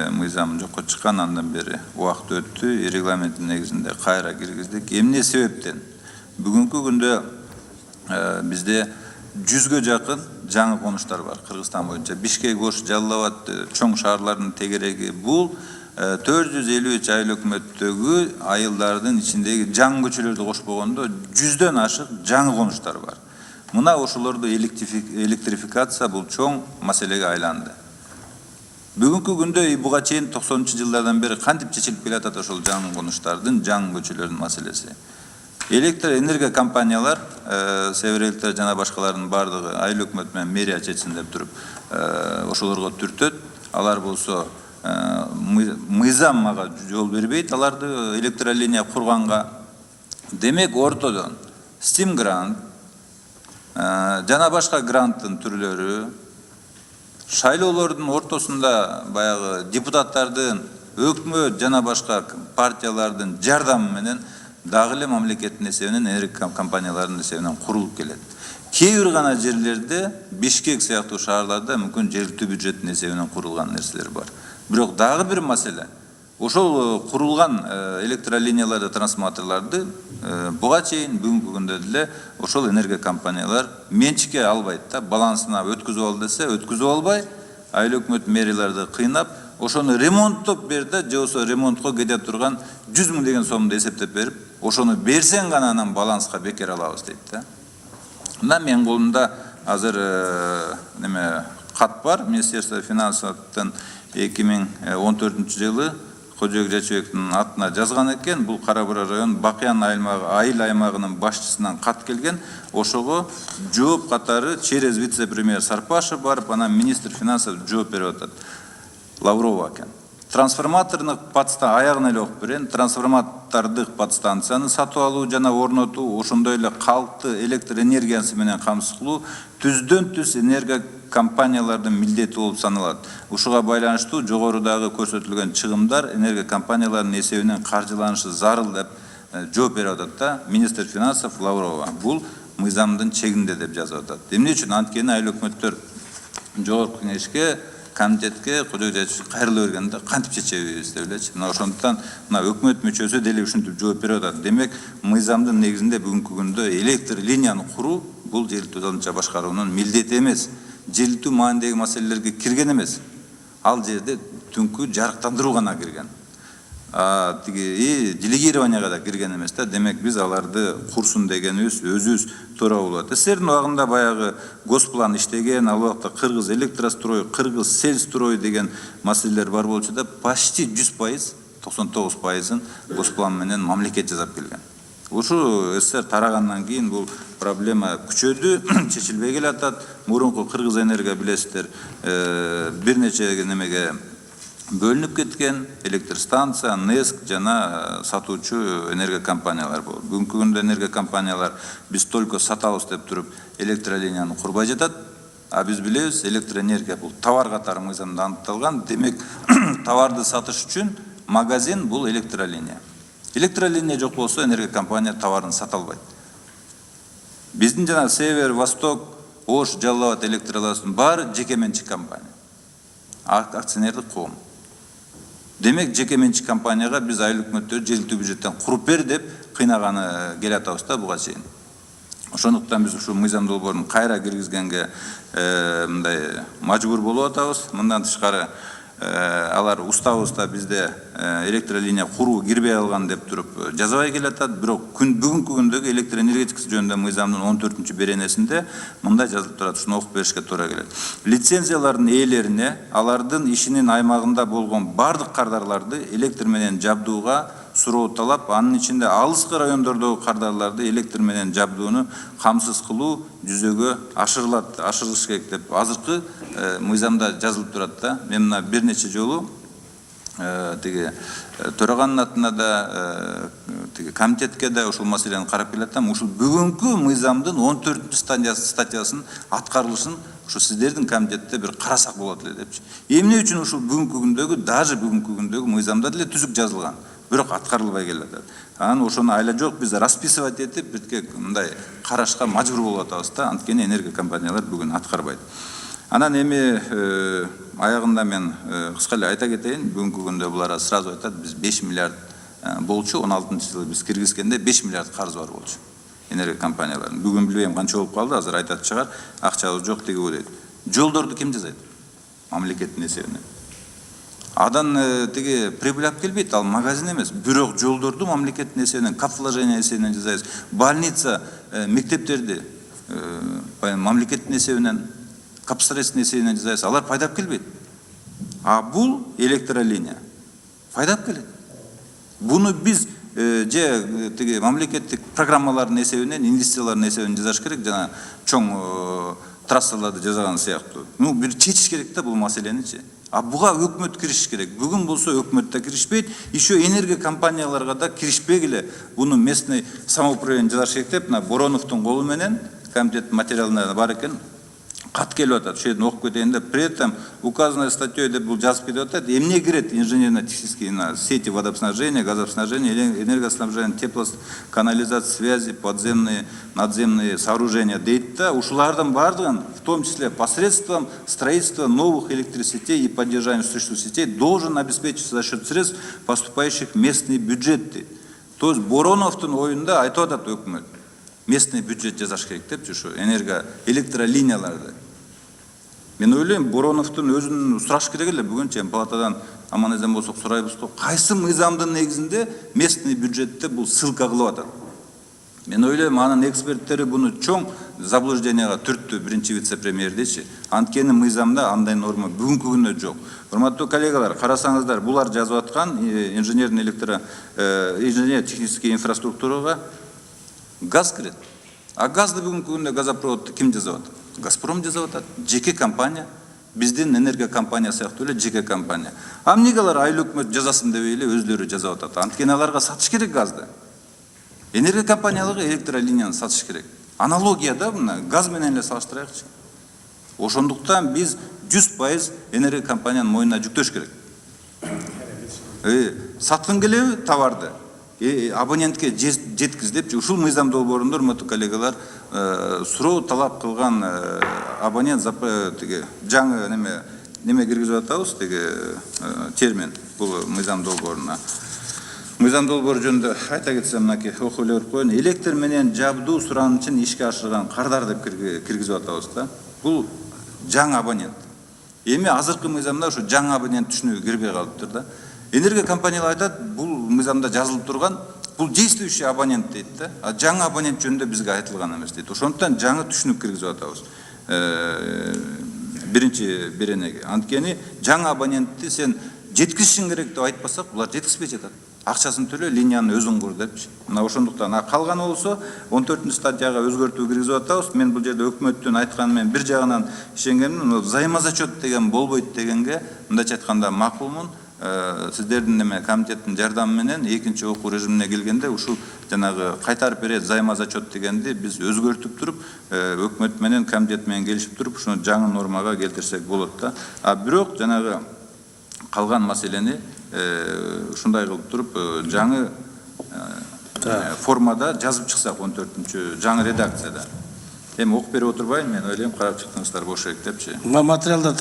мыйзам жокко чыккан, андан бери убакыт өттү, регламенттин негизинде кайра киргиздик. Эмне себептен? Бүгүнкү күндө бизде 100гө жакын жаңы конуштар бар Кыргызстан боюнча. Бишкек, Ош, Жалал Абад чоң шаарлардын тегереги. Бул 453 айыл өкмөттөгү айылдардын ичиндеги жаңы көчөлөрдү кошпогондо 100дөн ашык жаңы конуштар бар. Мына ошолорду электрификация бул чоң маселеге айланды. Бүгүнкү күндө буга чейин 90-жылдардан бери кантип чечилип келатат ошол жаңы конуштардын, жаңы көчөлөрдүн маселеси. Электр энергия компаниялар, Север Электр жана башкалардын бардыгы айыл өкмөт менен мэрия чечсин деп туруп ошолорго түртөт. Алар болсо мыйзам мага жол бербейт, аларды электролиния курганга. Демек ортодон Steam грант жана башка гранттын түрлөрү, шайлоолордун ортосунда баягы депутаттардын, өкмөт жана башка партиялардын жардамы менен дагы эле мамлекеттин эсебинен, энергия компанияларынын эсебинен курулуп келет. Кээ бир гана жерлерде, Бишкек сыяктуу шаарларда мүмкүн жергиликтүү бюджеттин эсебинен курулган нерселер бар. Бирок дагы бир маселе, ошол курулган электролинияларды, трансформаторларды буга чейин бүгүнкү күндө деле ошол энергия компаниялар менчикке албайт да, балансына өткүзүп ал десе өткүзүп албай, айыл өкмөт мэрияларды кыйнап, ошону ремонттоп берди, же болбосо ремонтко кете турган 100 000 деген сомду эсептеп берип, ошону берсең гана анан баланска бекер алабыз дейт да. Мына менин колумда азыр кат бар, Министерство финансовдун 2014-жылы Кожоек Жачыбектин атына жазган экен. Бул Кара Бура район Бакыян айыл аймагынын башчысынан кат келген. Ошого жооп катары через вице-премьер Сарпашев барып, анан министр финансов жооп берип атат. Лаврова экен. Трансформатордук подстанция аягына эле окуп берен, трансформатордук подстанцияны сатып алуу жана орнотуу, ошондой эле калкты электр энергиясы менен камсыз кылуу түздөн-түз энергия компаниялардын милдети болуп саналат. Ушуга байланыштуу жогорудагы көрсөтүлгөн чыгымдар энергия компанияларынын эсебинен каржыланышы зарыл деп жооп берип атат да министр финансов Лаврова. Бул мыйзамдын чегинде деп жазып атат. Эмне үчүн? Анткени айыл өкмөттөр жогорку кеңешке, комитетке Кожоек Жачыбек кайрыла бергенде кантип чечебиз деп элечи. Мына ошондуктан мына өкмөт мүчөсү деле ушинтип жооп берип атат. Демек, мыйзамдын негизинде бүгүнкү күндө электр линияны куруу бул жергиликтүү колдончу башкаруунун милдети эмес. Жергиликтүү маанидеги маселелерге кирген эмес. Ал жерде түнкү жарыктандыруу гана кирген. Делегированияга да кирген эмес да. Демек, биз аларды курсун дегенибиз өзүбүз туура болот. Силердин убагында баягы госплан иштеген, ал убакта Кыргыз электрострой, Кыргыз сельстрой деген маселелер бар болчу да, почти 100%, 99%-ын госплан менен мамлекет жасап келген. Ушу СССР тарагандан кийин бул проблема күчөдү, чечилбей келатат. Мурунку Кыргыз энергия билесиздер, бир нече немеге бөлүнүп кеткен, электр станция, НЭСК жана сатуучу энергия компаниялар болду. Бүгүнкү күндө энергия компаниялар биз только сатабыз деп туруп электролинияны курбай жатат. А биз билебиз, электроэнергия бул товар катары мыйзамда аныкталган. Демек, товарды сатыш үчүн магазин бул электролиния. Электролиния жок болсо энергия компания товарын сата албайт. Биздин жана Север, Восток, Ош, Жалал Абад электролиниясынын баары жеке менчик компания. Акционердик коом. Демек, жеке менчик компанияга биз айыл өкмөттөрү жергиликтүү бюджеттен куруп бер деп кыйнаганы келатабыз да буга чейин. Ошондуктан биз ушу мыйзам долбоорун кайра киргизгенге мындай мажбур болуп атабыз. Мындан тышкары алар уставыбызда бизде электролиния куруу кирбей алган деп туруп жазабай келатат. Бирок бүгүнкү күндөгү электр энергетикасы жөнүндө мыйзамдын 14-беренесинде мындай жазылып турат. Ушуну окуп беришке туура келет. Лицензиялардын ээлерине алардын ишинин аймагында болгон бардык кардарларды электр менен жабдууга суроо талап, анын ичинде алыскы райондордогу кардарларды электр менен жабдууну камсыз кылуу жүзөгө ашырылыш керек деп азыркы мыйзамда жазылып турат да. Мен мына бир нече жолу төраганын атына да комитетке да ушул маселени карап келатам. Ушул бүгүнкү мыйзамдын 14-статьясын аткарылышын ушу сиздердин комитетте бир карасак болот эле депчи. Эмне үчүн ушул бүгүнкү күндөгү, даже бүгүнкү күндөгү мыйзамда деле түзүк жазылган, бирок аткарылбай келатат. Анан ошону айла жок биз расписывать этип бирке мындай карашка мажбур болуп атабыз да. Анткени энергия компаниялар бүгүн аткарбайт. Анан эми аягында мен кыска эле айта кетейин, бүгүнкү күндө булар сразу айтат, биз 5 миллиард болчу, 16-жылы биз киргизгенде 5 миллиард карыз бар болчу. Энергия компанияларынын. Бүгүн билбейм канча болуп калды, азыр айтат чыгар, акчабыз жок деген дейт. Жолдорду ким жасайт? Мамлекеттин эсебинен. Адан тиги прибыль алып келбейт, ал магазин эмес. Бирок жолдорду мамлекеттин эсебинен, капиталовложение эсебинен жасайбыз. Больница, мектептерди мамлекеттин эсебинен, капсырестин эсебинен жасайбыз. Алар пайда алып келбейт. А бул электролиния пайда алып келет. Буну биз же тиги мамлекеттик программалардын эсебинен, инвестициялардын эсебинен жасаш керек, жана чоң трассаларды жасаган сыяктуу. Ну, бир чечиш керек да бул маселеничи. А буга өкмөт киришиш керек. Бүгүн болсо өкмөт да киришпейт, еще энергия компанияларга да киришпегиле. Буну местный самоуправление жасаш керек деп, Бороновдун колу менен комитет материалында бар экен. Кат келип атат, ошол жерден окуп кетейин деп, при этом указанной статьей деп бул жазып кетип атат. Эмне кирет инженерно-технические сети водоснабжения, газоснабжения, энергоснабжения, теплоканализация, связи, подземные, надземные сооружения дейт да, ушулардын бардыгын, в том числе посредством строительства новых электросетей и поддержания существующих сетей, должен обеспечиться за счет средств, поступающих в местный бюджет дейт. То есть Бороновдун оюнда айтып атат өкмөт. Местный бюджет жасаш керек деп, ушу электролинияларды. Мен ойлойм, Бороновдун өзүн сураш керек эле, бүгүнчө палатадан аман-эсен болсок сурайбыз го. Кайсы мыйзамдын негизинде местный бюджетте бул ссылка кылып атат? Мен ойлойм, анын эксперттери буну чоң заблужденияга түрттү, биринчи вице-премьер дейчи. Анткени мыйзамда андай норма бүгүнкү күндө жок. Урматтуу коллегалар, карасаңыздар, булар жазып аткан инженер-технический инфраструктурага газ кирет. А газды бүгүнкү күндө газопроводду ким жасап атат? Газпром жасап атат. Жеке компания. Биздин энергия компания сыяктуу эле жеке компания. А эмнеге алар айыл өкмөт жазасын дебей эле өздөрү жасап атат? Анткени аларга сатыш керек газды. Энергия компанияларга электролинияны сатыш керек. Аналогия да мына газ менен эле салыштырайыкчы. Ошондуктан биз 100% энергия компаниянын мойнуна жүктөш керек. Саткын келеби товарды? Абонентке жеткиз депчи, ушул мыйзам долбоорунда, урматтуу коллегалар, суроо талап кылган абонент тиги жаңы неме киргизип атабыз, тиги термин бул мыйзам долбооруна. Мыйзам долбоору жөнүндө айта кетсем, мынакей окуп эле берип коеюн. Электр менен жабдуу суранычын ишке ашырган кардар деп киргизип атабыз да. Бул жаңы абонент. Эми азыркы мыйзамда ушу жаңы абонент түшүнүгү кирбей калыптыр да. Энергия компаниялар айтат, бул мыйзамда жазылып турган, бул действующий абонент дейт да. А жаңы абонент жөнүндө бизге айтылган эмес дейт. Ошондуктан жаңы түшүнүк киргизип атабыз. Биринчи беренеге. Анткени жаңы абонентти сен жеткизишиң керек деп айтпасак, булар жеткизбей жатат. Акчасын төлөө, линияны өзүң кур депчи. Мына ошондуктан калганы болсо 14 статьяга өзгөртүү киргизип атабыз. Мен бул жерде өкмөттүн айтканы менен бир жагынан ишенгенмин, взаимозачет деген болбойт дегенге мындайча айтканда макулмун. Сиздердин комитеттин жардамы менен экинчи окуу режимине келгенде ушул жанагы кайтарып берет взаимозачет дегенди биз өзгөртүп туруп, өкмөт менен комитет менен келишип туруп, ушуну жаңы нормага келтирсек болот да. А бирок жанагы калган маселени ушундай кылып туруп жаңы формада жазып чыксак 14-чү жаңы редакцияда. Эми окуп берип отурбайын, мен ойлойм карап чыктыңыздар бош керек депчи. Материалда